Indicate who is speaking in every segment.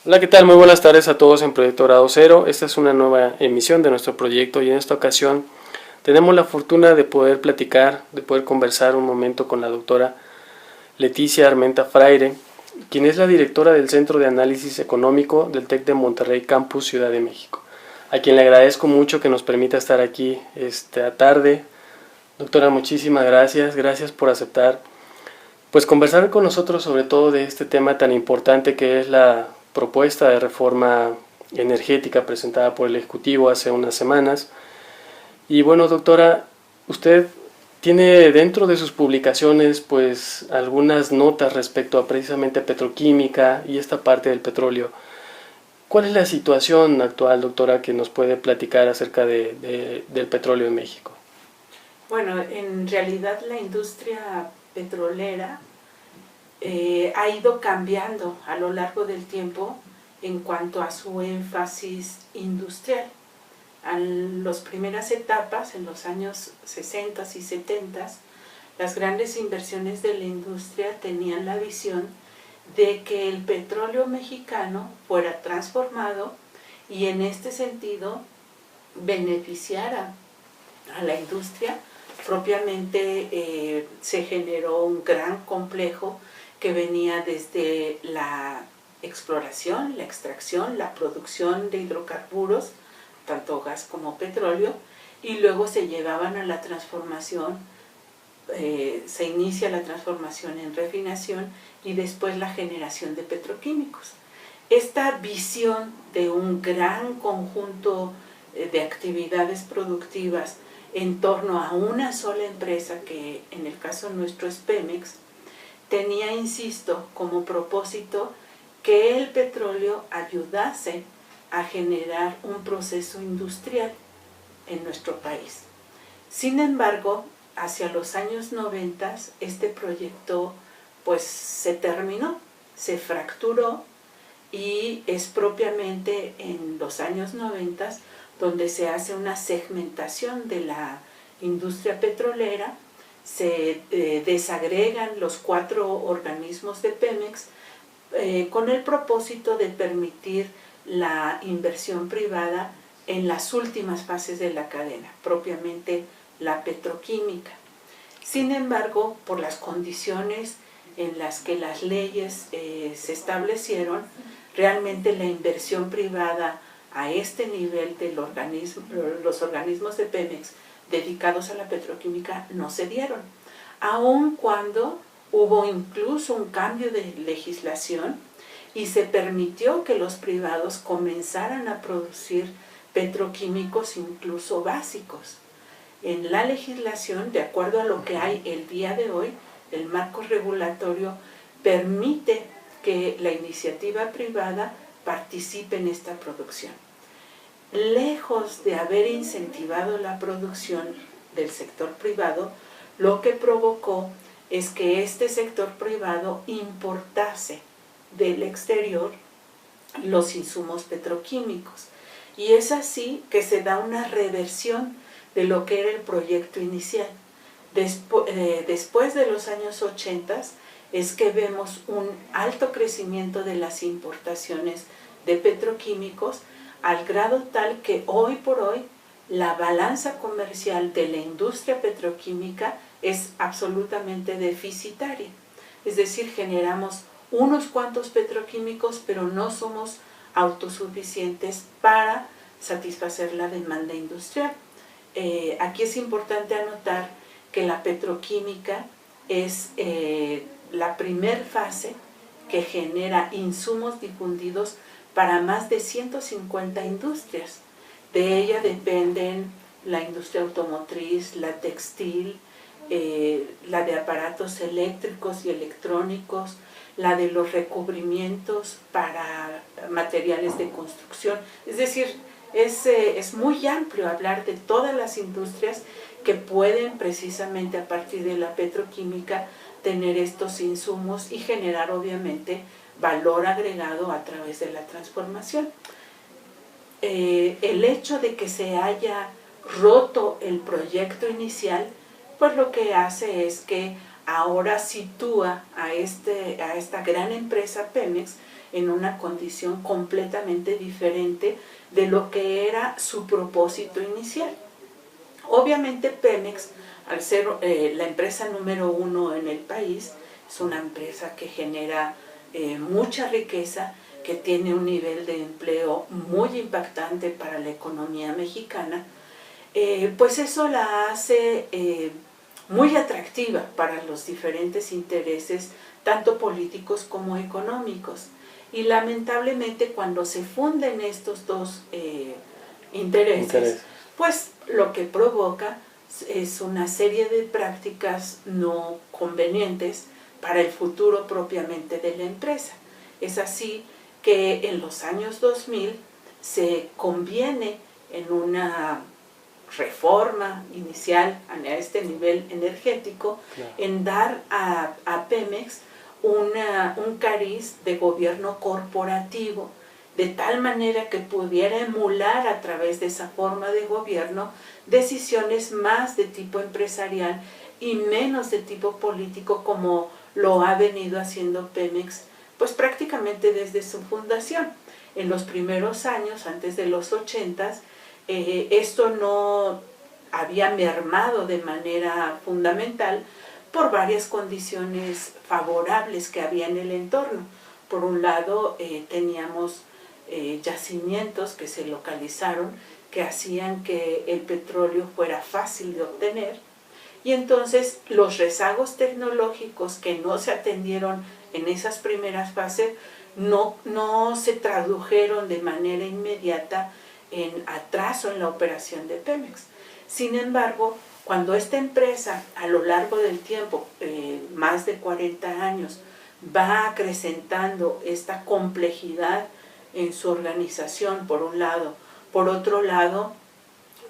Speaker 1: Hola, ¿qué tal? Muy buenas tardes a todos en Proyecto Grado Cero. Esta es una nueva emisión de nuestro proyecto y en esta ocasión tenemos la fortuna de poder platicar, de poder conversar un momento con la doctora Leticia Armenta Fraire, quien es la directora del Centro de Análisis Económico del TEC de Monterrey Campus Ciudad de México, a quien le agradezco mucho que nos permita estar aquí esta tarde. Doctora, muchísimas gracias por aceptar pues conversar con nosotros sobre todo de este tema tan importante que es la propuesta de reforma energética presentada por el Ejecutivo hace unas semanas. Y bueno, doctora, usted tiene dentro de sus publicaciones pues algunas notas respecto a precisamente petroquímica y esta parte del petróleo. ¿Cuál es la situación actual, doctora, que nos puede platicar acerca del petróleo en México?
Speaker 2: Bueno, en realidad la industria petrolera ha ido cambiando a lo largo del tiempo en cuanto a su énfasis industrial. En las primeras etapas, en los años 60 y 70, las grandes inversiones de la industria tenían la visión de que el petróleo mexicano fuera transformado y en este sentido beneficiara a la industria. Propiamente se generó un gran complejo que venía desde la exploración, la extracción, la producción de hidrocarburos, tanto gas como petróleo, y luego se llevaban a la transformación, se inicia la transformación en refinación y después la generación de petroquímicos. Esta visión de un gran conjunto de actividades productivas en torno a una sola empresa, que en el caso nuestro es Pemex, tenía, insisto, como propósito que el petróleo ayudase a generar un proceso industrial en nuestro país. Sin embargo, hacia los años 90, este proyecto pues se terminó, se fracturó y es propiamente en los años 90 donde se hace una segmentación de la industria petrolera, se desagregan los 4 organismos de Pemex con el propósito de permitir la inversión privada en las últimas fases de la cadena, propiamente la petroquímica. Sin embargo, por las condiciones en las que las leyes se establecieron, realmente la inversión privada a este nivel de los organismos de Pemex dedicados a la petroquímica no se dieron, aun cuando hubo incluso un cambio de legislación y se permitió que los privados comenzaran a producir petroquímicos incluso básicos. En la legislación, de acuerdo a lo que hay el día de hoy, el marco regulatorio permite que la iniciativa privada participe en esta producción. Lejos de haber incentivado la producción del sector privado, lo que provocó es que este sector privado importase del exterior los insumos petroquímicos. Y es así que se da una reversión de lo que era el proyecto inicial. Después de los años 80 es que vemos un alto crecimiento de las importaciones de petroquímicos, al grado tal que hoy por hoy la balanza comercial de la industria petroquímica es absolutamente deficitaria. Es decir, generamos unos cuantos petroquímicos, pero no somos autosuficientes para satisfacer la demanda industrial. Aquí es importante anotar que la petroquímica es la primer fase que genera insumos difundidos para más de 150 industrias. De ella dependen la industria automotriz, la textil, la de aparatos eléctricos y electrónicos, la de los recubrimientos para materiales de construcción. Es decir, es muy amplio hablar de todas las industrias que pueden precisamente a partir de la petroquímica tener estos insumos y generar obviamente valor agregado a través de la transformación. El hecho de que se haya roto el proyecto inicial, pues lo que hace es que ahora sitúa a esta gran empresa Pemex en una condición completamente diferente de lo que era su propósito inicial. Obviamente Pemex, al ser la empresa número 1 en el país, es una empresa que genera mucha riqueza, que tiene un nivel de empleo muy impactante para la economía mexicana, pues eso la hace muy atractiva para los diferentes intereses, tanto políticos como económicos. Y lamentablemente cuando se funden estos dos intereses, pues lo que provoca es una serie de prácticas no convenientes para el futuro propiamente de la empresa. Es así que en los años 2000 se conviene en una reforma inicial a este nivel energético, claro, en dar a Pemex un cariz de gobierno corporativo, de tal manera que pudiera emular a través de esa forma de gobierno decisiones más de tipo empresarial y menos de tipo político, como lo ha venido haciendo Pemex pues prácticamente desde su fundación. En los primeros años, antes de los 80s, esto no había mermado de manera fundamental por varias condiciones favorables que había en el entorno. Por un lado, teníamos yacimientos que se localizaron que hacían que el petróleo fuera fácil de obtener, y entonces los rezagos tecnológicos que no se atendieron en esas primeras fases no se tradujeron de manera inmediata en atraso en la operación de Pemex. Sin embargo, cuando esta empresa a lo largo del tiempo, más de 40 años, va acrecentando esta complejidad en su organización, por un lado, por otro lado,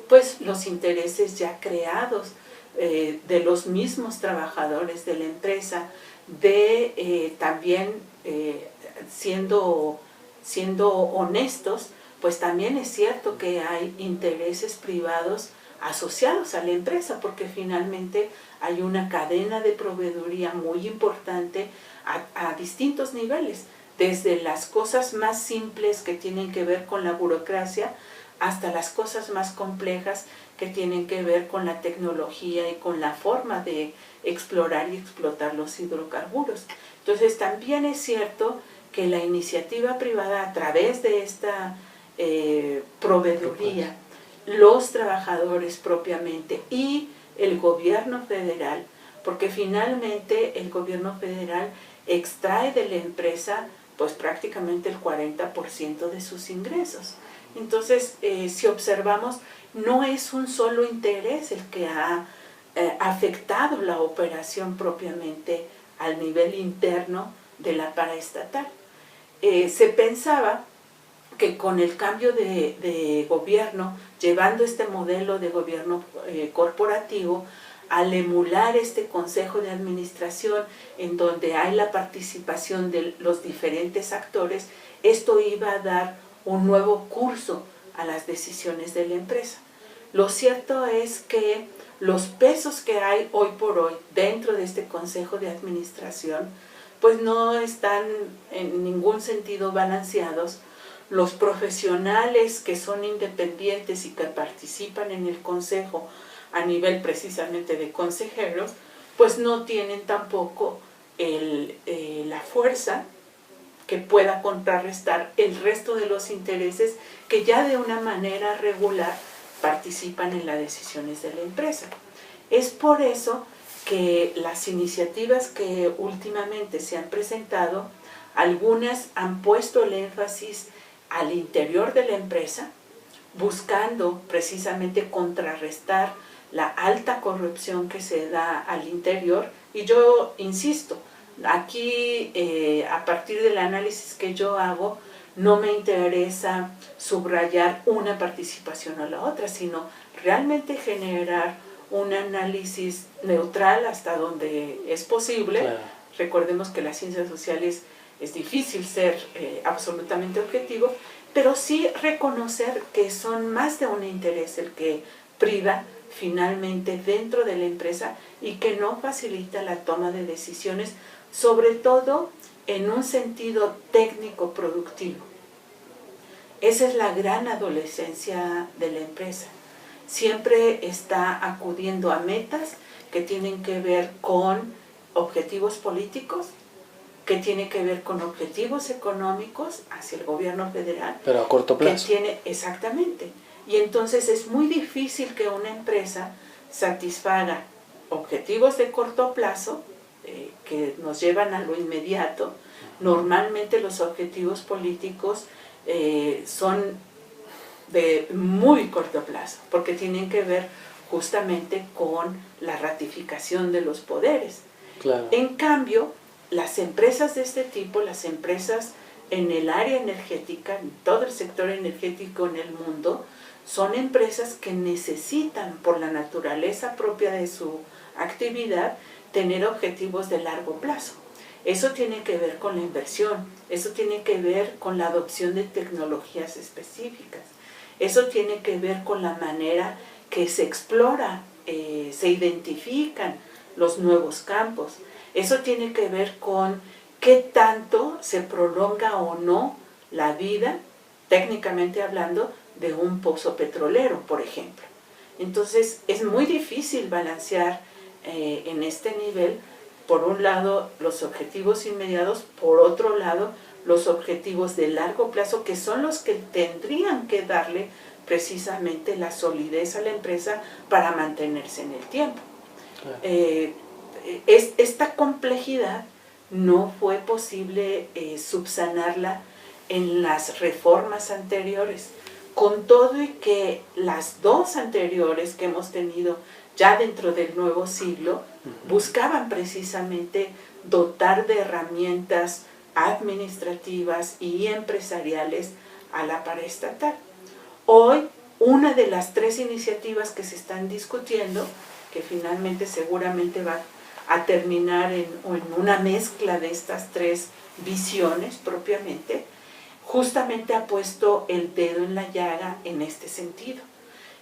Speaker 2: pues los intereses ya creados de los mismos trabajadores de la empresa, también siendo honestos, pues también es cierto que hay intereses privados asociados a la empresa, porque finalmente hay una cadena de proveeduría muy importante a distintos niveles, desde las cosas más simples que tienen que ver con la burocracia hasta las cosas más complejas que tienen que ver con la tecnología y con la forma de explorar y explotar los hidrocarburos. Entonces también es cierto que la iniciativa privada, a través de esta proveeduría, los trabajadores propiamente y el gobierno federal, porque finalmente el gobierno federal extrae de la empresa pues prácticamente el 40% de sus ingresos. Entonces, si observamos, no es un solo interés el que ha afectado la operación propiamente al nivel interno de la paraestatal. Se pensaba que con el cambio de gobierno, llevando este modelo de gobierno corporativo, al emular este consejo de administración en donde hay la participación de los diferentes actores, esto iba a dar un nuevo curso a las decisiones de la empresa. Lo cierto es que los pesos que hay hoy por hoy dentro de este consejo de administración pues no están en ningún sentido balanceados. Los profesionales que son independientes y que participan en el consejo a nivel precisamente de consejeros, pues no tienen tampoco la fuerza que pueda contrarrestar el resto de los intereses que ya de una manera regular participan en las decisiones de la empresa. Es por eso que las iniciativas que últimamente se han presentado, algunas han puesto el énfasis al interior de la empresa, buscando precisamente contrarrestar la alta corrupción que se da al interior. Y yo insisto, aquí a partir del análisis que yo hago, no me interesa subrayar una participación o la otra, sino realmente generar un análisis neutral hasta donde es posible. Claro. Recordemos que las ciencias sociales es difícil ser absolutamente objetivo, pero sí reconocer que son más de un interés el que priva finalmente dentro de la empresa y que no facilita la toma de decisiones, sobre todo en un sentido técnico productivo. Esa es la gran adolescencia de la empresa. Siempre está acudiendo a metas que tienen que ver con objetivos políticos, que tiene que ver con objetivos económicos hacia el gobierno federal.
Speaker 1: Pero a corto plazo.
Speaker 2: Exactamente. Y entonces es muy difícil que una empresa satisfaga objetivos de corto plazo que nos llevan a lo inmediato. Normalmente los objetivos políticos son de muy corto plazo, porque tienen que ver justamente con la ratificación de los poderes.
Speaker 1: Claro.
Speaker 2: En cambio, las empresas de este tipo, las empresas en el área energética, en todo el sector energético en el mundo, son empresas que necesitan, por la naturaleza propia de su actividad, tener objetivos de largo plazo. Eso tiene que ver con la inversión, eso tiene que ver con la adopción de tecnologías específicas, eso tiene que ver con la manera que se explora, se identifican los nuevos campos. Eso tiene que ver con qué tanto se prolonga o no la vida, técnicamente hablando, de un pozo petrolero, por ejemplo. Entonces, es muy difícil balancear en este nivel, por un lado, los objetivos inmediatos, por otro lado, los objetivos de largo plazo, que son los que tendrían que darle precisamente la solidez a la empresa para mantenerse en el tiempo. Claro. Esta complejidad no fue posible subsanarla en las reformas anteriores, con todo y que las dos anteriores que hemos tenido ya dentro del nuevo siglo buscaban precisamente dotar de herramientas administrativas y empresariales a la paraestatal. Hoy, una de las tres iniciativas que se están discutiendo, que finalmente seguramente va a terminar en una mezcla de estas tres visiones propiamente, justamente ha puesto el dedo en la llaga en este sentido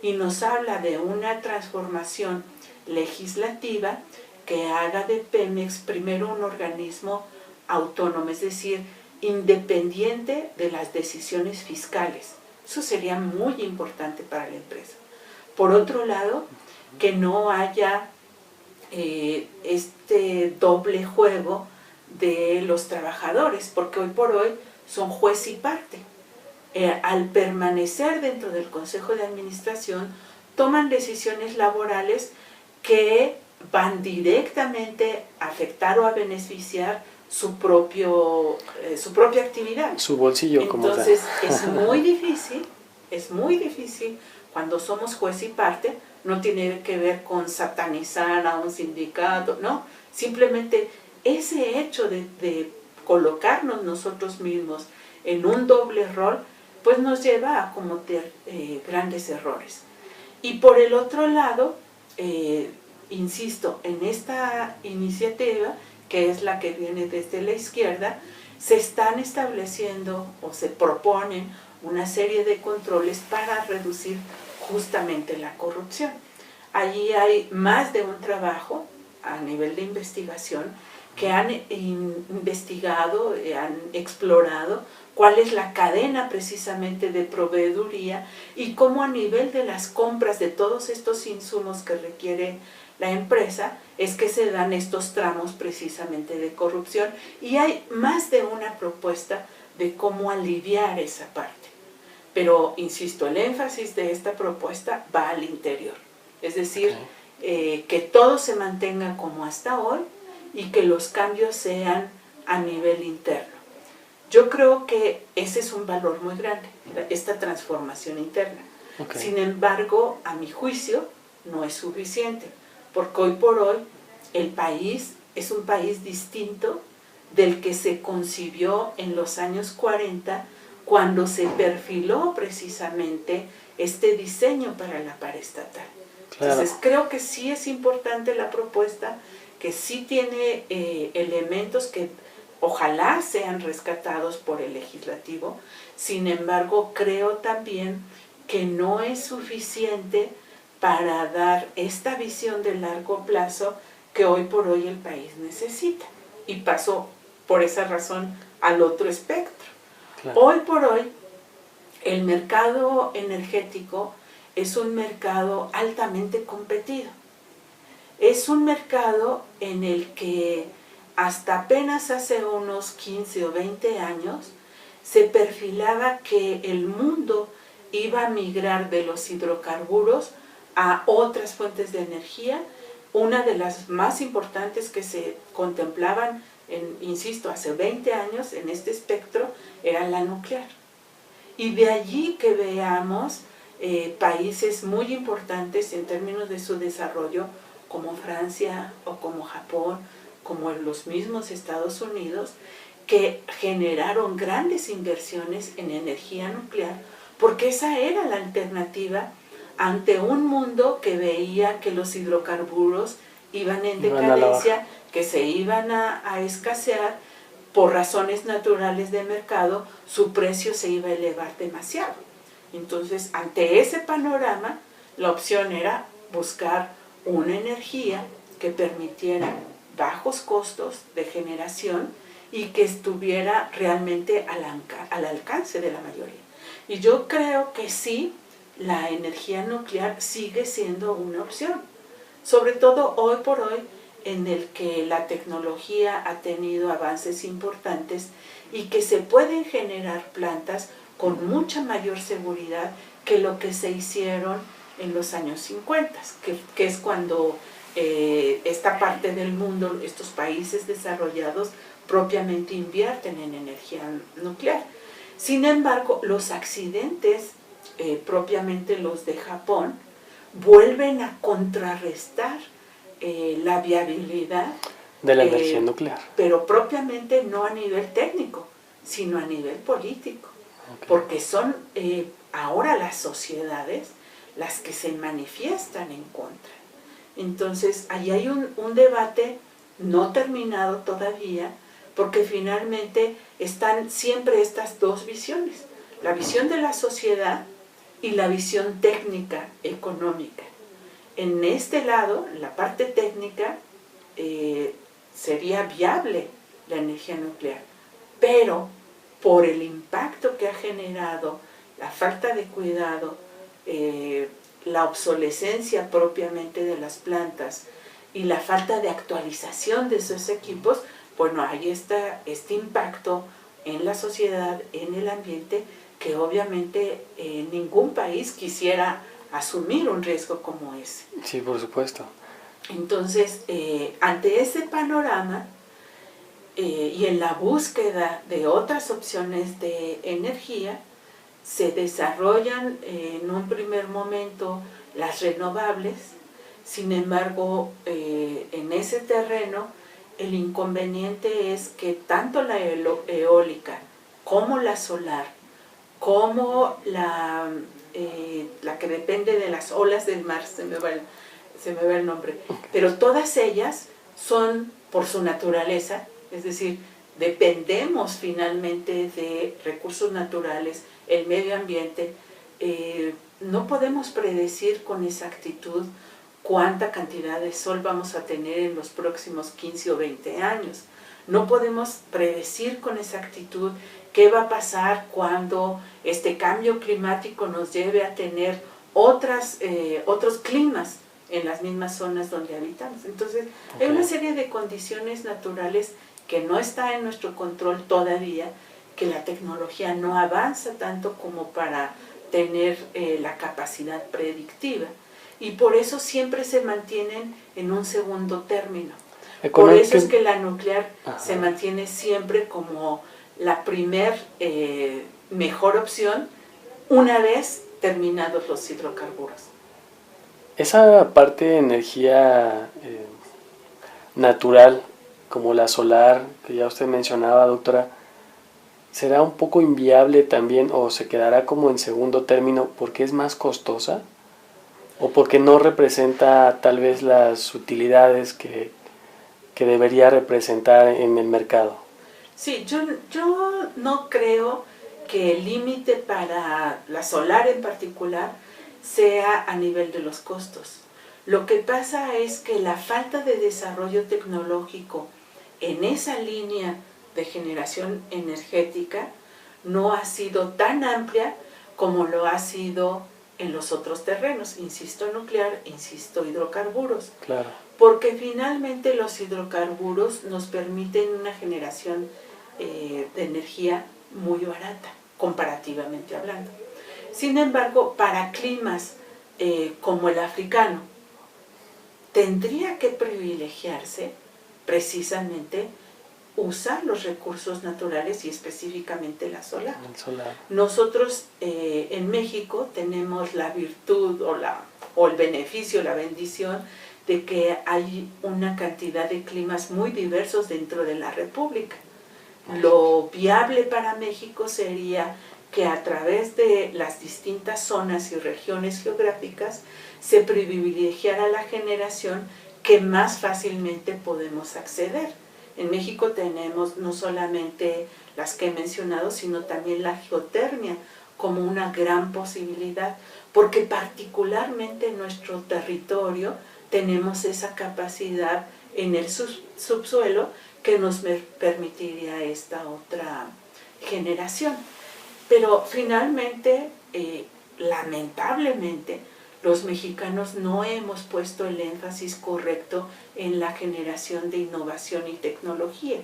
Speaker 2: y nos habla de una transformación legislativa que haga de Pemex primero un organismo autónomo, es decir, independiente de las decisiones fiscales. Eso sería muy importante para la empresa. Por otro lado, que no haya este doble juego de los trabajadores, porque hoy por hoy son juez y parte. Al permanecer dentro del Consejo de Administración, toman decisiones laborales que van directamente a afectar o a beneficiar su propia actividad.
Speaker 1: Su bolsillo, como tal.
Speaker 2: Entonces, es muy difícil cuando somos juez y parte. No tiene que ver con satanizar a un sindicato, ¿no? Simplemente ese hecho de colocarnos nosotros mismos en un doble rol, pues nos lleva a cometer grandes errores. Y por el otro lado, insisto, en esta iniciativa, que es la que viene desde la izquierda, se están estableciendo o se proponen una serie de controles para reducir justamente la corrupción. Allí hay más de un trabajo a nivel de investigación que han investigado, han explorado cuál es la cadena precisamente de proveeduría y cómo a nivel de las compras de todos estos insumos que requiere la empresa es que se dan estos tramos precisamente de corrupción, y hay más de una propuesta de cómo aliviar esa parte. Pero, insisto, el énfasis de esta propuesta va al interior, es decir, que todo se mantenga como hasta hoy y que los cambios sean a nivel interno. Yo creo que ese es un valor muy grande, esta transformación interna.
Speaker 1: Okay.
Speaker 2: Sin embargo, a mi juicio, no es suficiente, porque hoy por hoy el país es un país distinto del que se concibió en los años 40, cuando se perfiló precisamente este diseño para la paraestatal.
Speaker 1: Claro.
Speaker 2: Entonces creo que sí es importante la propuesta, que sí tiene elementos que ojalá sean rescatados por el legislativo. Sin embargo, creo también que no es suficiente para dar esta visión de largo plazo que hoy por hoy el país necesita. Y paso por esa razón al otro espectro. Claro. Hoy por hoy, el mercado energético es un mercado altamente competido. Es un mercado en el que hasta apenas hace unos 15 o 20 años se perfilaba que el mundo iba a migrar de los hidrocarburos a otras fuentes de energía. Una de las más importantes que se contemplaban, insisto, hace 20 años en este espectro, era la nuclear. Y de allí que veamos países muy importantes en términos de su desarrollo, como Francia o como Japón, como los mismos Estados Unidos, que generaron grandes inversiones en energía nuclear, porque esa era la alternativa ante un mundo que veía que los hidrocarburos iban en decadencia, que se iban a escasear por razones naturales de mercado, su precio se iba a elevar demasiado. Entonces, ante ese panorama, la opción era buscar una energía que permitiera bajos costos de generación y que estuviera realmente al alcance de la mayoría. Y yo creo que sí, la energía nuclear sigue siendo una opción, sobre todo hoy por hoy, en el que la tecnología ha tenido avances importantes y que se pueden generar plantas con mucha mayor seguridad que lo que se hicieron en los años 50, que es cuando esta parte del mundo, estos países desarrollados, propiamente invierten en energía nuclear. Sin embargo, los accidentes, propiamente los de Japón, vuelven a contrarrestar la viabilidad
Speaker 1: de la energía nuclear.
Speaker 2: Pero propiamente no a nivel técnico, sino a nivel político. Okay. Porque son ahora las sociedades las que se manifiestan en contra. Entonces, ahí hay un debate no terminado todavía, porque finalmente están siempre estas dos visiones, la visión de la sociedad y la visión técnica, económica. En este lado, la parte técnica, sería viable la energía nuclear, pero por el impacto que ha generado, la falta de cuidado, la obsolescencia propiamente de las plantas y la falta de actualización de esos equipos, bueno, ahí está este impacto en la sociedad, en el ambiente, que obviamente ningún país quisiera asumir un riesgo como ese.
Speaker 1: Sí, por supuesto.
Speaker 2: Entonces, ante ese panorama y en la búsqueda de otras opciones de energía, se desarrollan en un primer momento las renovables. Sin embargo, en ese terreno, el inconveniente es que tanto la eólica como la solar, como la que depende de las olas del mar, se me va el nombre, pero todas ellas son por su naturaleza, es decir, dependemos finalmente de recursos naturales, el medio ambiente. No podemos predecir con exactitud cuánta cantidad de sol vamos a tener en los próximos 15 o 20 años. No podemos predecir con exactitud qué va a pasar cuando este cambio climático nos lleve a tener otros climas en las mismas zonas donde habitamos. Entonces, hay una serie de condiciones naturales que no está en nuestro control todavía, que la tecnología no avanza tanto como para tener la capacidad predictiva. Y por eso siempre se mantienen en un segundo término. Por eso es que la nuclear se mantiene siempre como la primer mejor opción, una vez terminados los hidrocarburos.
Speaker 1: Esa parte de energía natural, como la solar, que ya usted mencionaba, doctora, ¿será un poco inviable también o se quedará como en segundo término porque es más costosa? ¿O porque no representa tal vez las utilidades que debería representar en el mercado?
Speaker 2: Sí, yo no creo que el límite para la solar en particular sea a nivel de los costos. Lo que pasa es que la falta de desarrollo tecnológico en esa línea de generación energética no ha sido tan amplia como lo ha sido en los otros terrenos, insisto nuclear, insisto hidrocarburos.
Speaker 1: Claro.
Speaker 2: Porque finalmente los hidrocarburos nos permiten una generación de energía muy barata, comparativamente hablando. Sin embargo, para climas como el africano, tendría que privilegiarse precisamente usar los recursos naturales y específicamente la solar. Nosotros en México tenemos la virtud o el beneficio, la bendición de que hay una cantidad de climas muy diversos dentro de la República. Lo viable para México sería que a través de las distintas zonas y regiones geográficas se privilegiara la generación que más fácilmente podemos acceder. En México tenemos no solamente las que he mencionado, sino también la geotermia como una gran posibilidad, porque particularmente en nuestro territorio tenemos esa capacidad en el subsuelo que nos permitiría esta otra generación. Pero finalmente, lamentablemente, los mexicanos no hemos puesto el énfasis correcto en la generación de innovación y tecnología.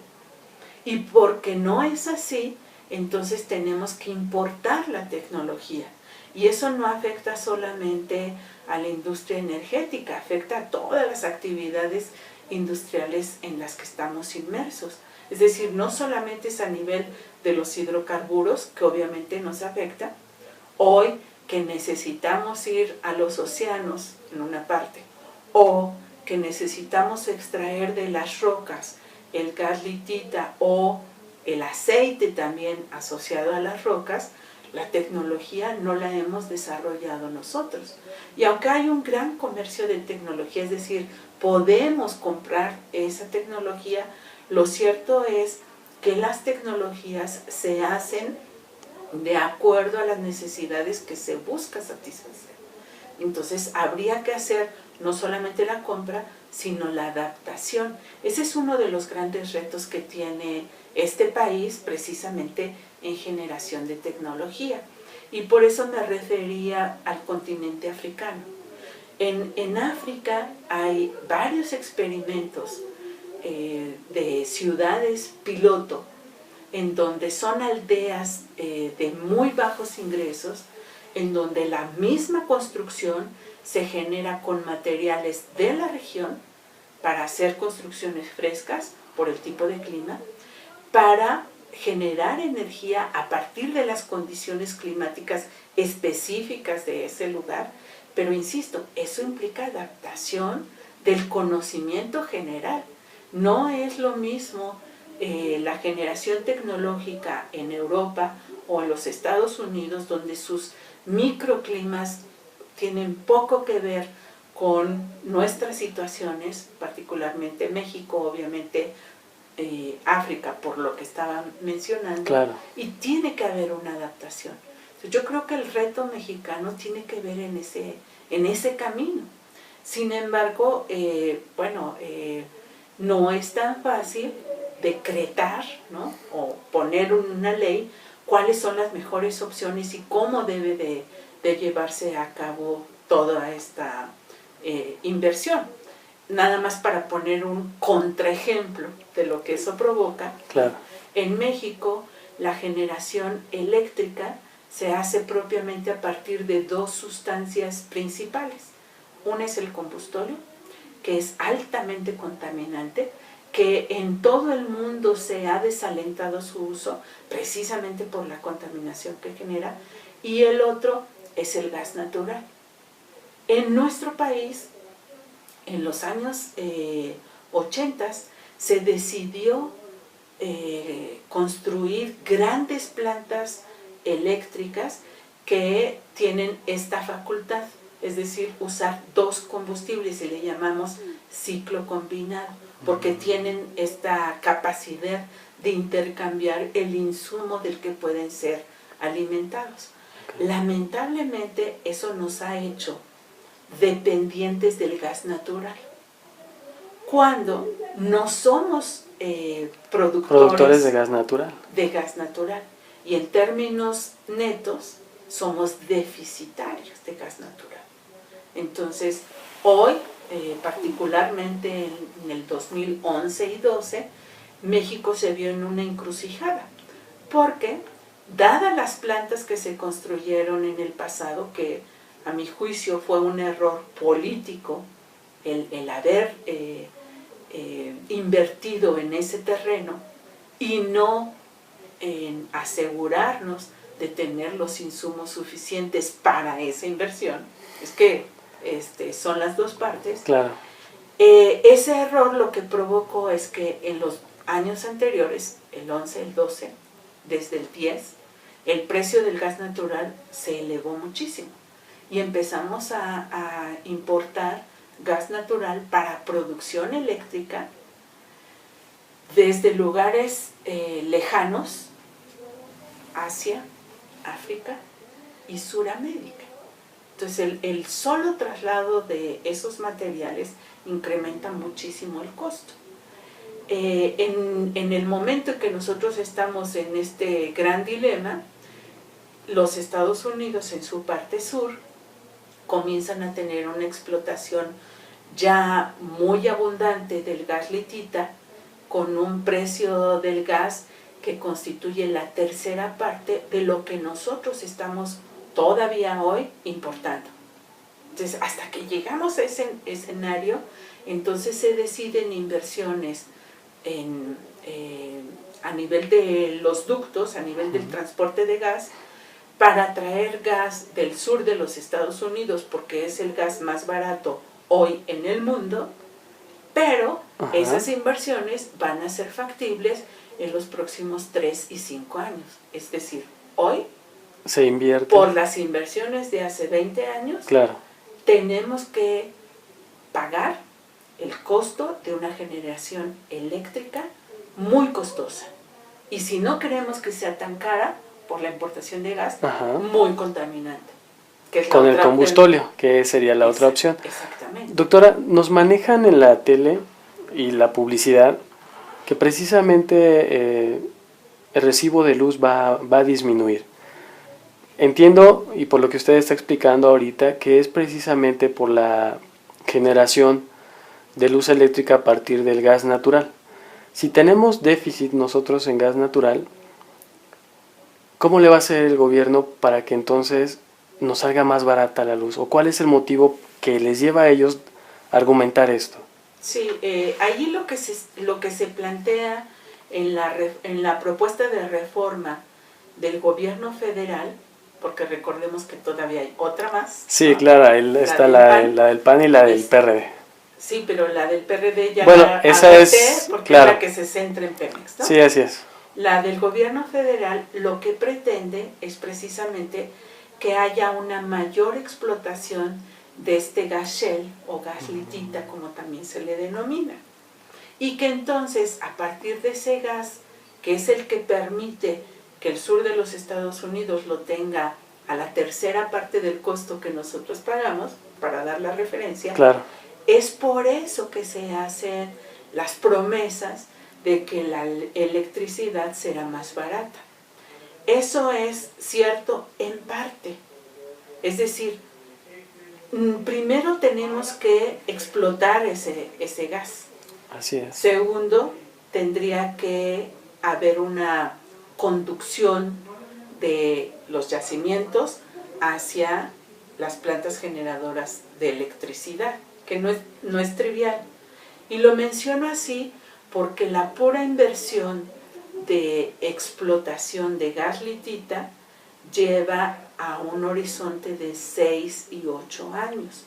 Speaker 2: Y porque no es así, entonces tenemos que importar la tecnología. Y eso no afecta solamente a la industria energética, afecta a todas las actividades industriales en las que estamos inmersos. Es decir, no solamente es a nivel de los hidrocarburos, que obviamente nos afecta. Hoy que necesitamos ir a los océanos en una parte, o que necesitamos extraer de las rocas el gas litita o el aceite también asociado a las rocas, la tecnología no la hemos desarrollado nosotros. Y aunque hay un gran comercio de tecnología, es decir, podemos comprar esa tecnología, lo cierto es que las tecnologías se hacen de acuerdo a las necesidades que se busca satisfacer. Entonces habría que hacer no solamente la compra, sino la adaptación. Ese es uno de los grandes retos que tiene este país precisamente en generación de tecnología. Y por eso me refería al continente africano. En África hay varios experimentos de ciudades piloto, en donde son aldeas de muy bajos ingresos, en donde la misma construcción se genera con materiales de la región para hacer construcciones frescas por el tipo de clima, para generar energía a partir de las condiciones climáticas específicas de ese lugar, pero insisto, eso implica adaptación del conocimiento general. No es lo mismo la generación tecnológica en Europa o en los Estados Unidos, donde sus microclimas tienen poco que ver con nuestras situaciones, particularmente México, obviamente África, por lo que estaba mencionando,
Speaker 1: claro.
Speaker 2: Y tiene que haber una adaptación. Yo creo que el reto mexicano tiene que ver en ese camino. Sin embargo, no es tan fácil decretar, ¿no? O poner una ley cuáles son las mejores opciones y cómo debe de llevarse a cabo toda esta inversión. Nada más para poner un contraejemplo de lo que eso provoca.
Speaker 1: Claro.
Speaker 2: En México, la generación eléctrica se hace propiamente a partir de dos sustancias principales. Una es el combustorio, que es altamente contaminante, que en todo el mundo se ha desalentado su uso precisamente por la contaminación que genera, y el otro es el gas natural. En nuestro país, en los años 80, se decidió construir grandes plantas eléctricas que tienen esta facultad, es decir, usar dos combustibles, y le llamamos ciclo combinado, porque tienen esta capacidad de intercambiar el insumo del que pueden ser alimentados. Lamentablemente eso nos ha hecho dependientes del gas natural, cuando no somos productores
Speaker 1: de gas natural.
Speaker 2: Y en términos netos somos deficitarios de gas natural. Entonces, hoy, particularmente en el 2011 y 12, México se vio en una encrucijada, porque, dadas las plantas que se construyeron en el pasado, que a mi juicio fue un error político el haber invertido en ese terreno y no en asegurarnos de tener los insumos suficientes para esa inversión, es que son las dos partes.
Speaker 1: Claro.
Speaker 2: Ese error lo que provocó es que en los años anteriores, el 11, el 12, desde el 10, el precio del gas natural se elevó muchísimo y empezamos a importar gas natural para producción eléctrica desde lugares lejanos, Asia, África y Suramérica. Entonces el solo traslado de esos materiales incrementa muchísimo el costo. En el momento en que nosotros estamos en este gran dilema, los Estados Unidos en su parte sur comienzan a tener una explotación ya muy abundante del gas litita, con un precio del gas que constituye la tercera parte de lo que nosotros estamos todavía hoy importando. Entonces, hasta que llegamos a ese escenario, entonces se deciden inversiones a nivel de los ductos, a nivel del transporte de gas, para traer gas del sur de los Estados Unidos, porque es el gas más barato hoy en el mundo, pero esas inversiones van a ser factibles en los próximos 3 y 5 años. Es decir, hoy
Speaker 1: se invierte
Speaker 2: por las inversiones de hace 20 años,
Speaker 1: claro,
Speaker 2: tenemos que pagar el costo de una generación eléctrica muy costosa. Y si no queremos que sea tan cara por la importación de gas, muy contaminante. Que es
Speaker 1: con el combustóleo, que sería la otra opción.
Speaker 2: Exactamente.
Speaker 1: Doctora, nos manejan en la tele y la publicidad que precisamente el recibo de luz va a disminuir. Entiendo, y por lo que usted está explicando ahorita, que es precisamente por la generación de luz eléctrica a partir del gas natural. Si tenemos déficit nosotros en gas natural, ¿cómo le va a hacer el gobierno para que entonces nos salga más barata la luz? ¿O cuál es el motivo que les lleva a ellos a argumentar esto?
Speaker 2: Sí, allí lo que se plantea en la propuesta de reforma del gobierno federal, porque recordemos que todavía hay otra más.
Speaker 1: Sí, ¿no? Claro, está la del PAN y la del PRD.
Speaker 2: Sí, pero la del PRD ya
Speaker 1: esa es,
Speaker 2: porque
Speaker 1: claro,
Speaker 2: es la que se centra en Pemex, ¿no?
Speaker 1: Sí, así es.
Speaker 2: La del gobierno federal lo que pretende es precisamente que haya una mayor explotación de este gas shell o gas litita, como también se le denomina, y que entonces a partir de ese gas, que es el que permite que el sur de los Estados Unidos lo tenga a la tercera parte del costo que nosotros pagamos, para dar la referencia,
Speaker 1: claro,
Speaker 2: es por eso que se hacen las promesas de que la electricidad será más barata. Eso es cierto en parte. Es decir, primero tenemos que explotar ese gas.
Speaker 1: Así es.
Speaker 2: Segundo, tendría que haber una conducción de los yacimientos hacia las plantas generadoras de electricidad, que no es trivial. Y lo menciono así porque la pura inversión de explotación de gas litita lleva a un horizonte de 6 y 8 años.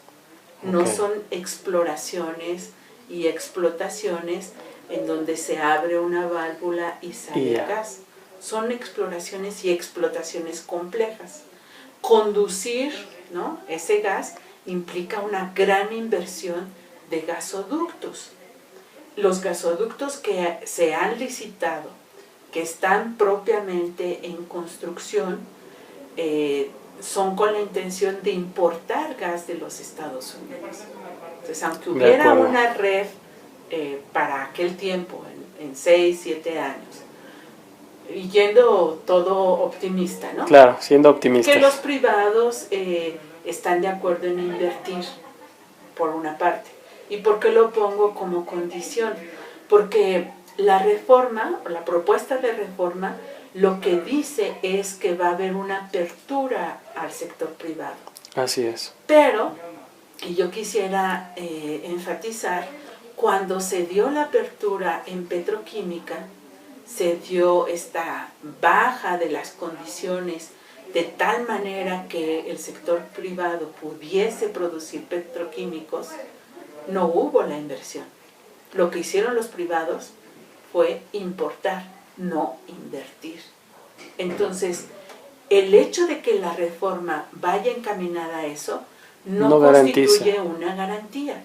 Speaker 2: No son exploraciones y explotaciones en donde se abre una válvula y sale el gas. Son exploraciones y explotaciones complejas. Conducir, ¿no?, ese gas implica una gran inversión de gasoductos. Los gasoductos que se han licitado, que están propiamente en construcción, son con la intención de importar gas de los Estados Unidos. Entonces, aunque hubiera una red para aquel tiempo, en 6, 7 años, y yendo todo optimista, ¿no?
Speaker 1: Claro, siendo optimista.
Speaker 2: Que los privados están de acuerdo en invertir, por una parte. ¿Y por qué lo pongo como condición? Porque la reforma, o la propuesta de reforma, lo que dice es que va a haber una apertura al sector privado.
Speaker 1: Así es.
Speaker 2: Pero, y yo quisiera enfatizar, cuando se dio la apertura en petroquímica, se dio esta baja de las condiciones de tal manera que el sector privado pudiese producir petroquímicos, no hubo la inversión. Lo que hicieron los privados fue importar, no invertir. Entonces, el hecho de que la reforma vaya encaminada a eso no constituye una garantía.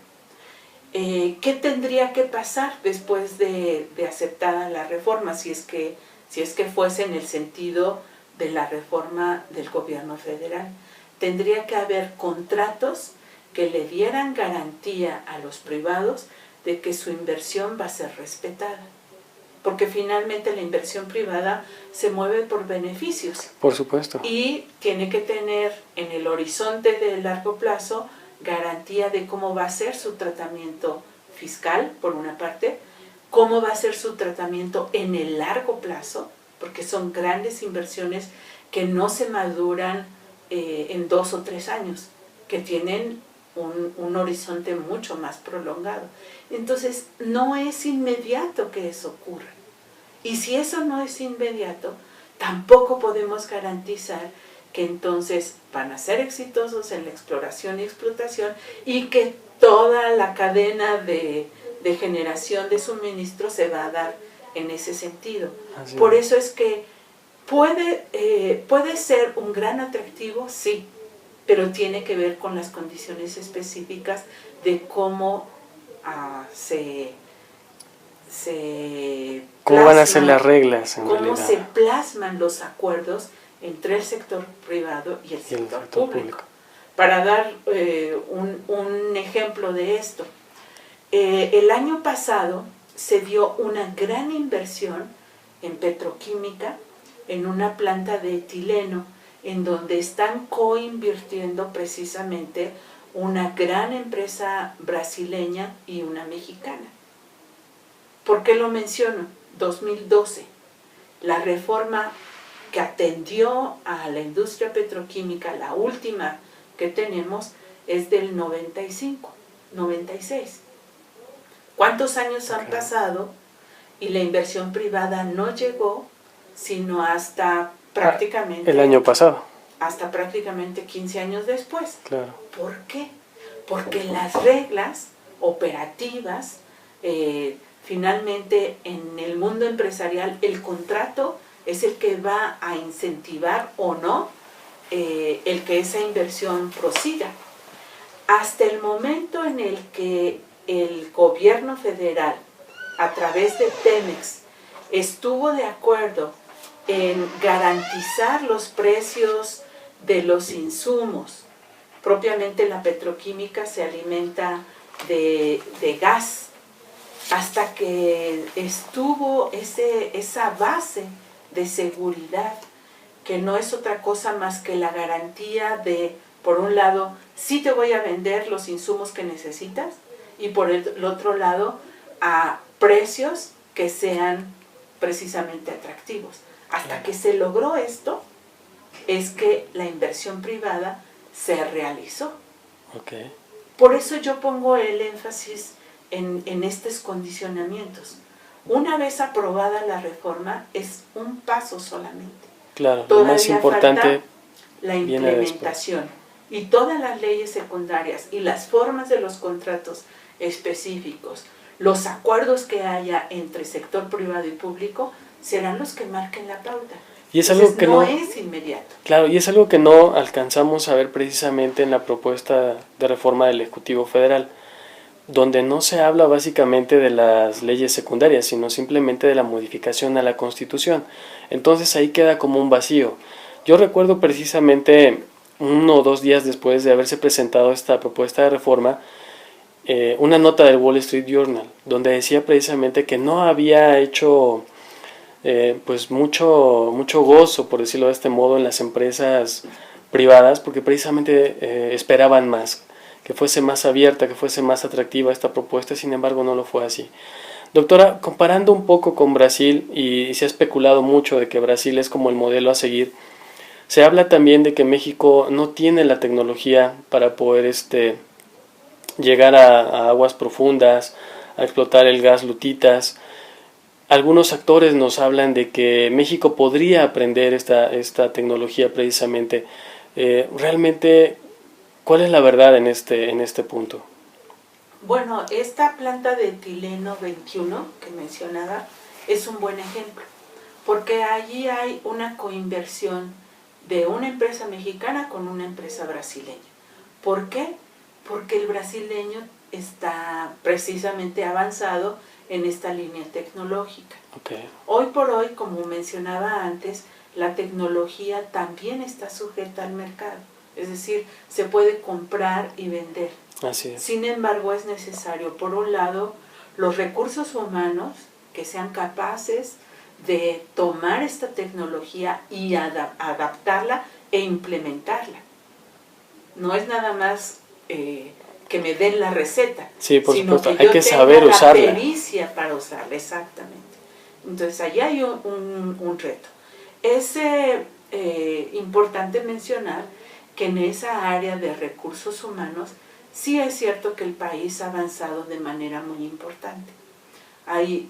Speaker 2: ¿Qué tendría que pasar después de aceptada la reforma si es que fuese en el sentido de la reforma del gobierno federal? Tendría que haber contratos que le dieran garantía a los privados de que su inversión va a ser respetada. Porque finalmente la inversión privada se mueve por beneficios.
Speaker 1: Por supuesto.
Speaker 2: Y tiene que tener en el horizonte de largo plazo garantía de cómo va a ser su tratamiento fiscal, por una parte, cómo va a ser su tratamiento en el largo plazo, porque son grandes inversiones que no se maduran en 2 o 3 años, que tienen un horizonte mucho más prolongado. Entonces, no es inmediato que eso ocurra. Y si eso no es inmediato, tampoco podemos garantizar que entonces van a ser exitosos en la exploración y explotación y que toda la cadena de generación de suministro se va a dar en ese sentido. Por eso es que puede ser un gran atractivo, sí, pero tiene que ver con las condiciones específicas de cómo
Speaker 1: ¿cómo van a ser las reglas en
Speaker 2: cómo
Speaker 1: realidad?
Speaker 2: se plasman los acuerdos entre el sector privado y el sector público. Para dar un ejemplo de esto, el año pasado se dio una gran inversión en petroquímica, en una planta de etileno, en donde están coinvirtiendo precisamente una gran empresa brasileña y una mexicana. ¿Por qué lo menciono? 2012, la reforma que atendió a la industria petroquímica, la última que tenemos, es del 95, 96. ¿Cuántos años han pasado? Y la inversión privada no llegó sino hasta prácticamente...
Speaker 1: el año pasado.
Speaker 2: Hasta prácticamente 15 años después.
Speaker 1: Claro.
Speaker 2: ¿Por qué? Porque las reglas operativas, finalmente en el mundo empresarial, el contrato es el que va a incentivar o no el que esa inversión prosiga. Hasta el momento en el que el gobierno federal, a través de Pemex, estuvo de acuerdo en garantizar los precios de los insumos. Propiamente la petroquímica se alimenta de gas, hasta que estuvo esa base de seguridad, que no es otra cosa más que la garantía de, por un lado, sí te voy a vender los insumos que necesitas, y por el otro lado, a precios que sean precisamente atractivos. Hasta que se logró esto, es que la inversión privada se realizó.
Speaker 1: Okay.
Speaker 2: Por eso yo pongo el énfasis en estos condicionamientos. Una vez aprobada la reforma, es un paso solamente.
Speaker 1: Claro,
Speaker 2: Todavía
Speaker 1: lo más importante
Speaker 2: la implementación y todas las leyes secundarias y las formas de los contratos específicos, los acuerdos que haya entre sector privado y público, serán los que marquen la pauta.
Speaker 1: Y es algo que
Speaker 2: no es inmediato.
Speaker 1: Claro, y es algo que no alcanzamos a ver precisamente en la propuesta de reforma del Ejecutivo Federal, donde no se habla básicamente de las leyes secundarias, sino simplemente de la modificación a la Constitución. Entonces ahí queda como un vacío. Yo recuerdo precisamente 1 o 2 días después de haberse presentado esta propuesta de reforma, una nota del Wall Street Journal, donde decía precisamente que no había hecho pues mucho gozo, por decirlo de este modo, en las empresas privadas, porque precisamente esperaban más, que fuese más abierta, que fuese más atractiva esta propuesta. Sin embargo no lo fue así. Doctora, comparando un poco con Brasil, y se ha especulado mucho de que Brasil es como el modelo a seguir, se habla también de que México no tiene la tecnología para poder llegar a aguas profundas, a explotar el gas lutitas. Algunos actores nos hablan de que México podría aprender esta tecnología precisamente. Realmente, ¿cuál es la verdad en este punto?
Speaker 2: Bueno, esta planta de etileno 21 que mencionaba es un buen ejemplo, porque allí hay una coinversión de una empresa mexicana con una empresa brasileña. ¿Por qué? Porque el brasileño está precisamente avanzado en esta línea tecnológica.
Speaker 1: Okay.
Speaker 2: Hoy por hoy, como mencionaba antes, la tecnología también está sujeta al mercado, es decir, se puede comprar y vender.
Speaker 1: Así es.
Speaker 2: Sin embargo, es necesario, por un lado, los recursos humanos que sean capaces de tomar esta tecnología y adaptarla e implementarla. No es nada más que me den la receta,
Speaker 1: sí, por
Speaker 2: sino
Speaker 1: supuesto.
Speaker 2: que
Speaker 1: hay
Speaker 2: yo
Speaker 1: que
Speaker 2: tenga
Speaker 1: saber
Speaker 2: la
Speaker 1: usarla.
Speaker 2: pericia para usarla, exactamente. Entonces, allá hay un reto. Es importante mencionar que en esa área de recursos humanos sí es cierto que el país ha avanzado de manera muy importante. Hay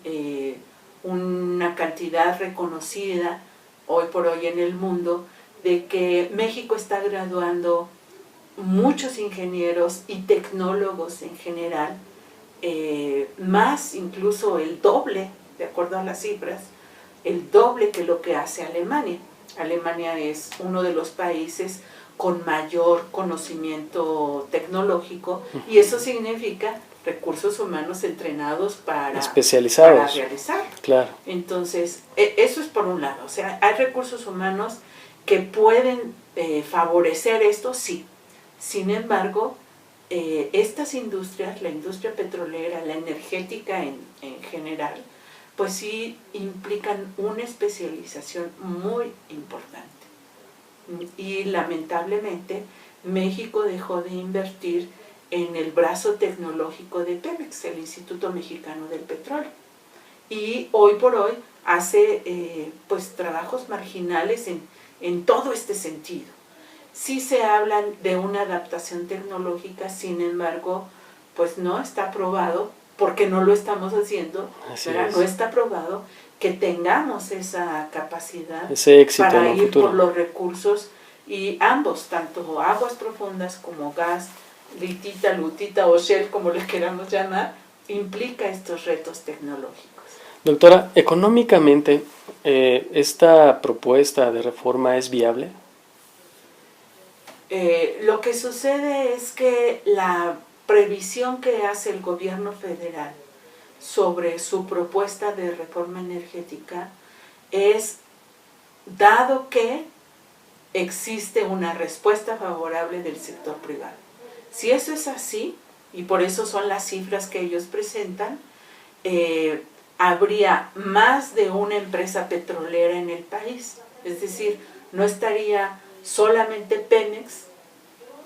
Speaker 2: una cantidad reconocida hoy por hoy en el mundo de que México está graduando muchos ingenieros y tecnólogos en general, más incluso el doble, de acuerdo a las cifras, el doble que lo que hace Alemania. Alemania es uno de los países con mayor conocimiento tecnológico y eso significa recursos humanos entrenados para realizar.
Speaker 1: Claro.
Speaker 2: Entonces, eso es por un lado. O sea, hay recursos humanos que pueden favorecer esto, sí. Sin embargo, estas industrias, la industria petrolera, la energética en general, pues sí implican una especialización muy importante. Y lamentablemente México dejó de invertir en el brazo tecnológico de Pemex, el Instituto Mexicano del Petróleo. Y hoy por hoy hace pues trabajos marginales en todo este sentido. Sí se habla de una adaptación tecnológica, sin embargo, pues no está probado, porque no lo estamos haciendo, no está probado que tengamos esa capacidad,
Speaker 1: ese éxito
Speaker 2: para
Speaker 1: en el
Speaker 2: ir
Speaker 1: futuro.
Speaker 2: por los recursos, y ambos, tanto aguas profundas como gas, litita, lutita o shell, como le queramos llamar, implica estos retos tecnológicos.
Speaker 1: Doctora, económicamente, ¿esta propuesta de reforma es viable?
Speaker 2: Lo que sucede es que la previsión que hace el gobierno federal sobre su propuesta de reforma energética es, dado que existe una respuesta favorable del sector privado. Si eso es así, y por eso son las cifras que ellos presentan, habría más de una empresa petrolera en el país. Es decir, no estaría solamente Pemex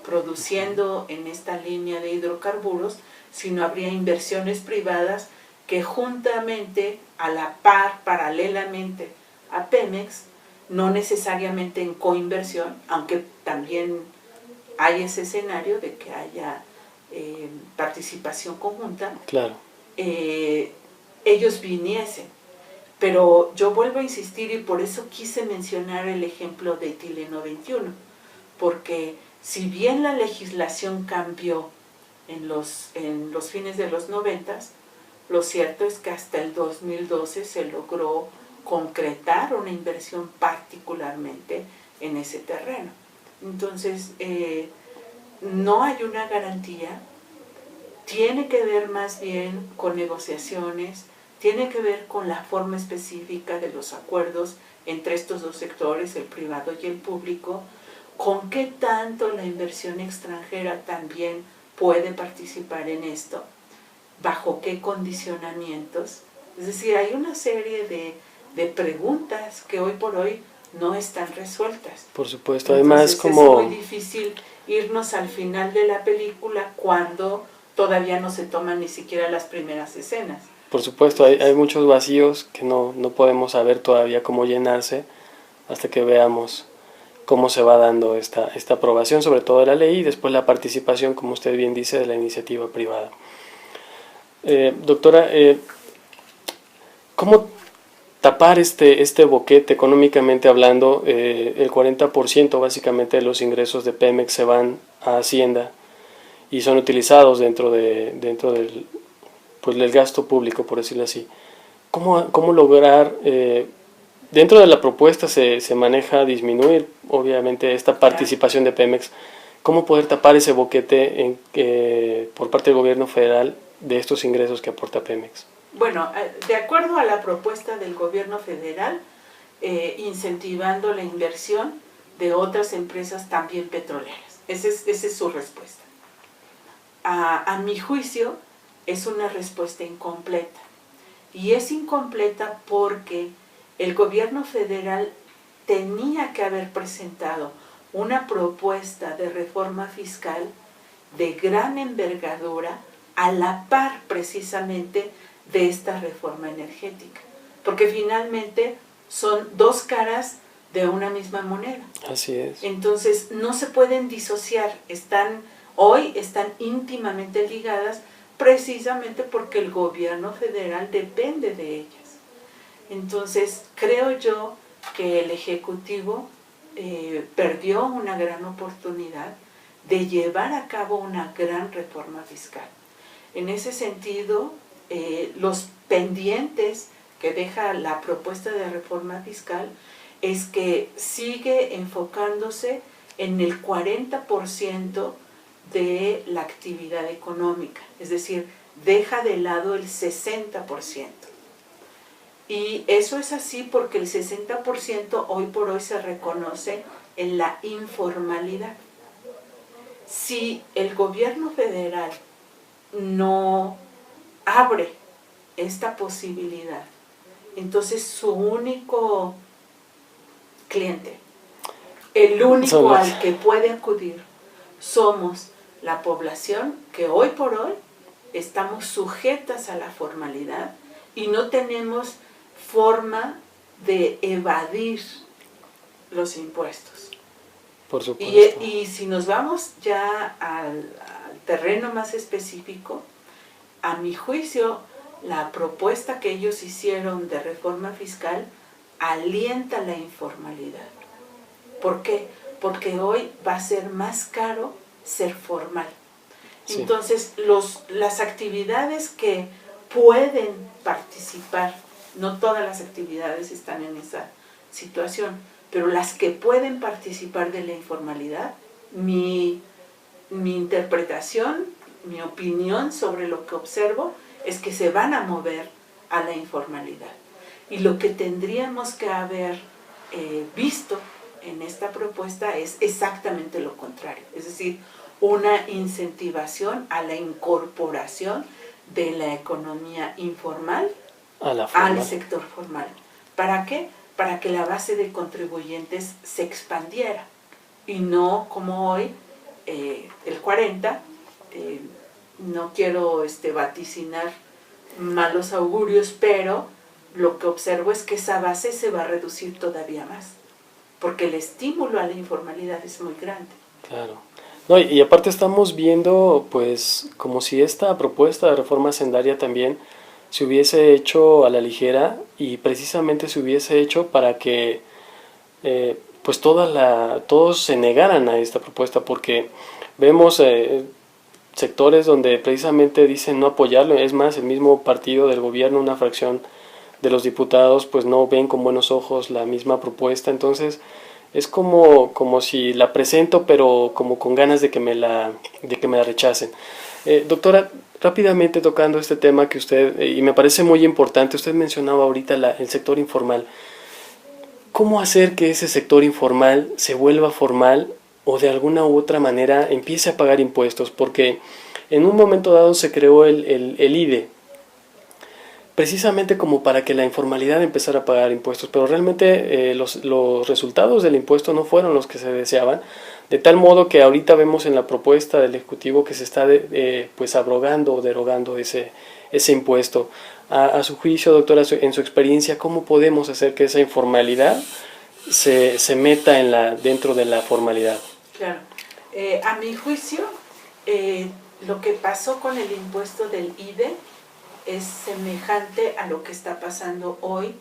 Speaker 2: produciendo en esta línea de hidrocarburos, sino habría inversiones privadas que juntamente, a la par, paralelamente a Pemex, no necesariamente en coinversión, aunque también hay ese escenario de que haya participación conjunta,
Speaker 1: claro.
Speaker 2: Ellos viniesen. Pero yo vuelvo a insistir, y por eso quise mencionar el ejemplo de etileno 21, porque si bien la legislación cambió en los fines de los 90, lo cierto es que hasta el 2012 se logró concretar una inversión particularmente en ese terreno. Entonces, no hay una garantía, tiene que ver más bien con negociaciones, tiene que ver con la forma específica de los acuerdos entre estos dos sectores, el privado y el público, con qué tanto la inversión extranjera también puede participar en esto, bajo qué condicionamientos. Es decir, hay una serie de preguntas que hoy por hoy no están resueltas.
Speaker 1: Por supuesto, además como...
Speaker 2: es muy difícil irnos al final de la película cuando todavía no se toman ni siquiera las primeras escenas.
Speaker 1: Por supuesto, hay muchos vacíos que no podemos saber todavía cómo llenarse hasta que veamos cómo se va dando esta aprobación, sobre todo de la ley, y después la participación, como usted bien dice, de la iniciativa privada. Doctora, ¿cómo tapar este boquete económicamente hablando? El 40% básicamente de los ingresos de Pemex se van a Hacienda y son utilizados dentro del gasto público, por decirlo así. ¿Cómo lograr, dentro de la propuesta se maneja disminuir obviamente esta participación de Pemex, cómo poder tapar ese boquete por parte del gobierno federal de estos ingresos que aporta Pemex?
Speaker 2: Bueno, de acuerdo a la propuesta del gobierno federal, incentivando la inversión de otras empresas también petroleras. Esa es su respuesta. A mi juicio, es una respuesta incompleta. Y es incompleta porque el gobierno federal tenía que haber presentado una propuesta de reforma fiscal de gran envergadura a la par precisamente de esta reforma energética, porque finalmente son dos caras de una misma moneda.
Speaker 1: Así es.
Speaker 2: Entonces no se pueden disociar, hoy están íntimamente ligadas precisamente porque el gobierno federal depende de ellas. Entonces creo yo que el Ejecutivo perdió una gran oportunidad de llevar a cabo una gran reforma fiscal. En ese sentido, los pendientes que deja la propuesta de reforma fiscal es que sigue enfocándose en el 40% de la actividad económica, es decir, deja de lado el 60%. Y eso es así porque el 60% hoy por hoy se reconoce en la informalidad. Si el gobierno federal no abre esta posibilidad, entonces su único cliente, el único al que puede acudir, somos la población que hoy por hoy estamos sujetas a la formalidad y no tenemos forma de evadir los impuestos.
Speaker 1: Por supuesto.
Speaker 2: Y si nos vamos ya al terreno más específico, a mi juicio, la propuesta que ellos hicieron de reforma fiscal alienta la informalidad. ¿Por qué? Porque hoy va a ser más caro ser formal. Sí. Entonces, las actividades que pueden participar, no todas las actividades están en esa situación, pero las que pueden participar de la informalidad, mi interpretación, mi opinión sobre lo que observo es que se van a mover a la informalidad. Y lo que tendríamos que haber visto en esta propuesta es exactamente lo contrario, es decir, una incentivación a la incorporación de la economía informal al sector formal. ¿Para qué? Para que la base de contribuyentes se expandiera y no como hoy el 40%, no quiero vaticinar malos augurios, pero lo que observo es que esa base se va a reducir todavía más, porque el estímulo a la informalidad es muy grande.
Speaker 1: Claro. No, y aparte estamos viendo, pues, como si esta propuesta de reforma hacendaria también se hubiese hecho a la ligera y precisamente se hubiese hecho para que pues todos se negaran a esta propuesta, porque vemos sectores donde precisamente dicen no apoyarlo. Es más, el mismo partido del gobierno, una fracción de los diputados, pues no ven con buenos ojos la misma propuesta. Entonces es como si la presento, pero como con ganas de que me la rechacen. Doctora, rápidamente tocando este tema que usted, y me parece muy importante, usted mencionaba ahorita el sector informal. ¿Cómo hacer que ese sector informal se vuelva formal o de alguna u otra manera empiece a pagar impuestos? Porque en un momento dado se creó el IDE, precisamente como para que la informalidad empezara a pagar impuestos, pero realmente los resultados del impuesto no fueron los que se deseaban, de tal modo que ahorita vemos en la propuesta del Ejecutivo que se está pues abrogando o derogando ese impuesto. A su juicio, doctora, en su experiencia, ¿cómo podemos hacer que esa informalidad se meta dentro de la formalidad?
Speaker 2: Claro. A mi juicio, lo que pasó con el impuesto del IDE es semejante a lo que está pasando hoy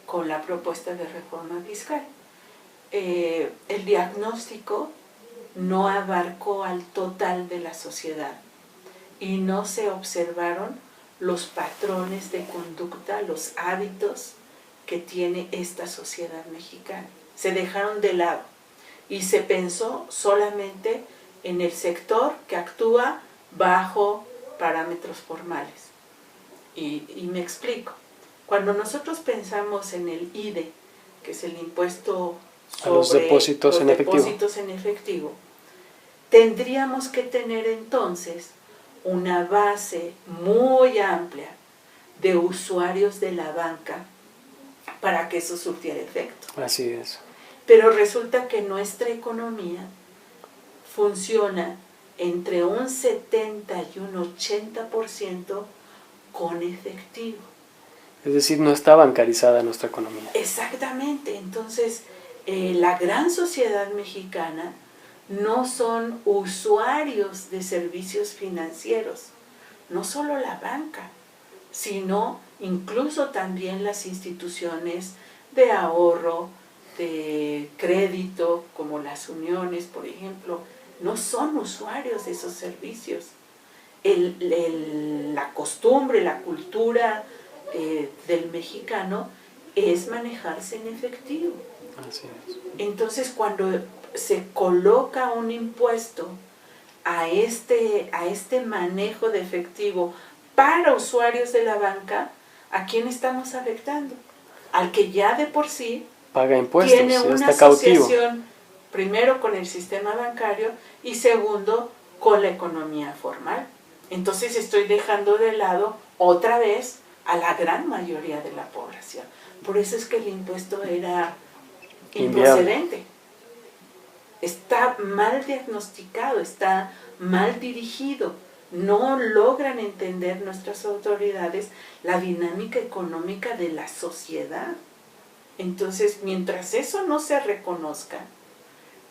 Speaker 2: con la propuesta de reforma fiscal. El diagnóstico no abarcó al total de la sociedad y no se observaron los patrones de conducta, los hábitos que tiene esta sociedad mexicana. Se dejaron de lado y se pensó solamente en el sector que actúa bajo parámetros formales. Y me explico. Cuando nosotros pensamos en el IDE, que es el impuesto sobre
Speaker 1: los depósitos en
Speaker 2: efectivo, tendríamos que tener entonces una base muy amplia de usuarios de la banca para que eso surtiera efecto.
Speaker 1: Así es.
Speaker 2: Pero resulta que nuestra economía funciona entre un 70 y un 80% con efectivo.
Speaker 1: Es decir, no está bancarizada nuestra economía.
Speaker 2: Exactamente. Entonces, la gran sociedad mexicana no son usuarios de servicios financieros, no solo la banca, sino incluso también las instituciones de ahorro, de crédito, como las uniones, por ejemplo, no son usuarios de esos servicios. La costumbre, la cultura del mexicano es manejarse en efectivo.
Speaker 1: Así es.
Speaker 2: Entonces, cuando se coloca un impuesto a este manejo de efectivo para usuarios de la banca, ¿a quién estamos afectando? Al que ya de por sí
Speaker 1: paga impuestos,
Speaker 2: tiene una asociación, primero con el sistema bancario y segundo con la economía formal. Entonces estoy dejando de lado otra vez a la gran mayoría de la población. Por eso es que el impuesto era improcedente. Está mal diagnosticado, está mal dirigido. No logran entender nuestras autoridades la dinámica económica de la sociedad. Entonces, mientras eso no se reconozca,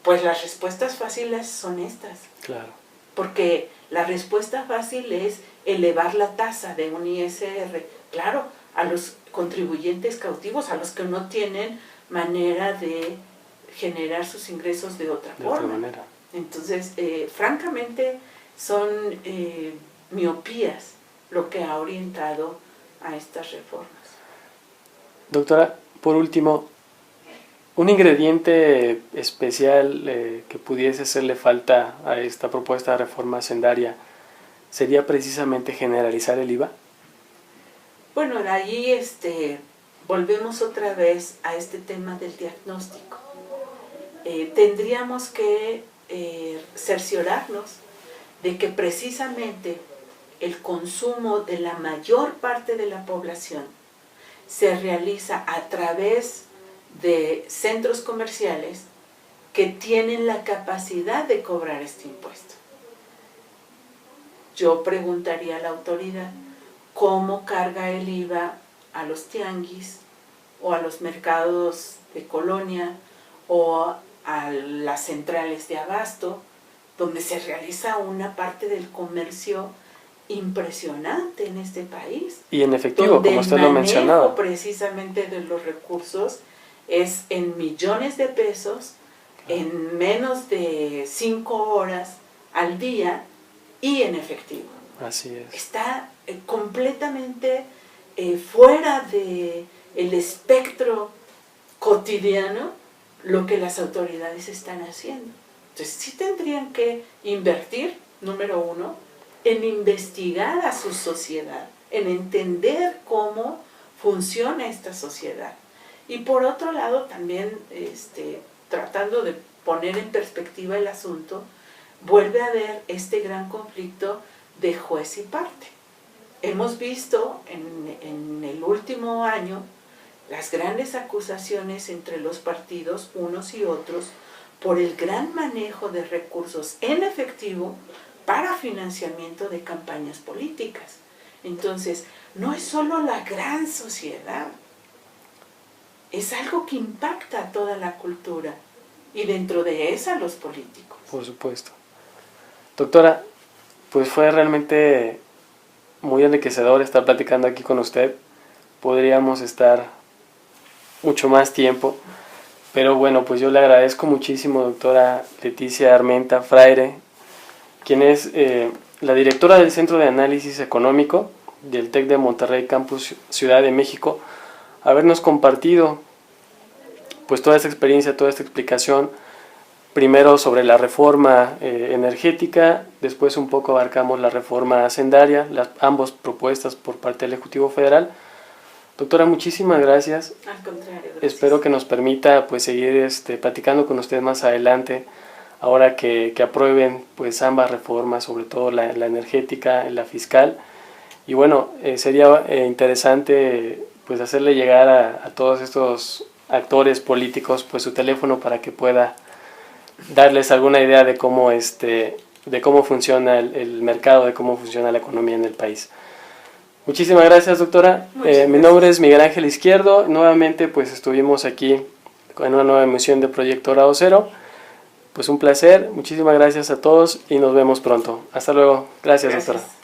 Speaker 2: pues las respuestas fáciles son estas.
Speaker 1: Claro.
Speaker 2: Porque la respuesta fácil es elevar la tasa de un ISR, claro, a los contribuyentes cautivos, a los que no tienen manera de generar sus ingresos de otra forma.
Speaker 1: Otra manera.
Speaker 2: Entonces, francamente, son miopías lo que ha orientado a estas reformas.
Speaker 1: Doctora, por último, un ingrediente especial que pudiese hacerle falta a esta propuesta de reforma hacendaria sería precisamente generalizar el IVA.
Speaker 2: Bueno, de ahí volvemos otra vez a este tema del diagnóstico. Tendríamos que cerciorarnos de que precisamente el consumo de la mayor parte de la población se realiza a través de centros comerciales que tienen la capacidad de cobrar este impuesto. Yo preguntaría a la autoridad cómo carga el IVA a los tianguis o a los mercados de colonia o a las centrales de abasto, donde se realiza una parte del comercio impresionante en este país.
Speaker 1: Y en efectivo, como usted lo mencionaba.
Speaker 2: Precisamente de los recursos es en millones de pesos, en menos de 5 horas al día y en efectivo.
Speaker 1: Así es.
Speaker 2: Está completamente fuera de el espectro cotidiano lo que las autoridades están haciendo. Entonces sí tendrían que invertir, número uno, en investigar a su sociedad, en entender cómo funciona esta sociedad. Y por otro lado también tratando de poner en perspectiva el asunto, vuelve a haber este gran conflicto de juez y parte. Hemos visto en el último año las grandes acusaciones entre los partidos, unos y otros, por el gran manejo de recursos en efectivo para financiamiento de campañas políticas. Entonces, no es solo la gran sociedad, es algo que impacta a toda la cultura y dentro de esa los políticos.
Speaker 1: Por supuesto. Doctora, pues fue realmente muy enriquecedor estar platicando aquí con usted. Podríamos estar mucho más tiempo, pero bueno, pues yo le agradezco muchísimo, doctora Leticia Armenta Fraire, quien es la directora del Centro de Análisis Económico del TEC de Monterrey, Campus Ciudad de México, habernos compartido pues toda esta experiencia, toda esta explicación, primero sobre la reforma energética, después un poco abarcamos la reforma hacendaria, ambos propuestas por parte del Ejecutivo Federal. Doctora, muchísimas gracias.
Speaker 2: Al contrario, gracias.
Speaker 1: Espero que nos permita pues seguir platicando con usted más adelante, ahora que aprueben pues ambas reformas, sobre todo la energética y la fiscal. Y bueno, sería interesante pues hacerle llegar a todos estos actores políticos pues su teléfono para que pueda darles alguna idea de cómo funciona el mercado, de cómo funciona la economía en el país. Muchísimas gracias, doctora. Mi nombre es Miguel Ángel Izquierdo. Nuevamente pues estuvimos aquí en una nueva emisión de Proyecto Grado Cero. Pues un placer, muchísimas gracias a todos y nos vemos pronto. Hasta luego. Gracias. Doctora.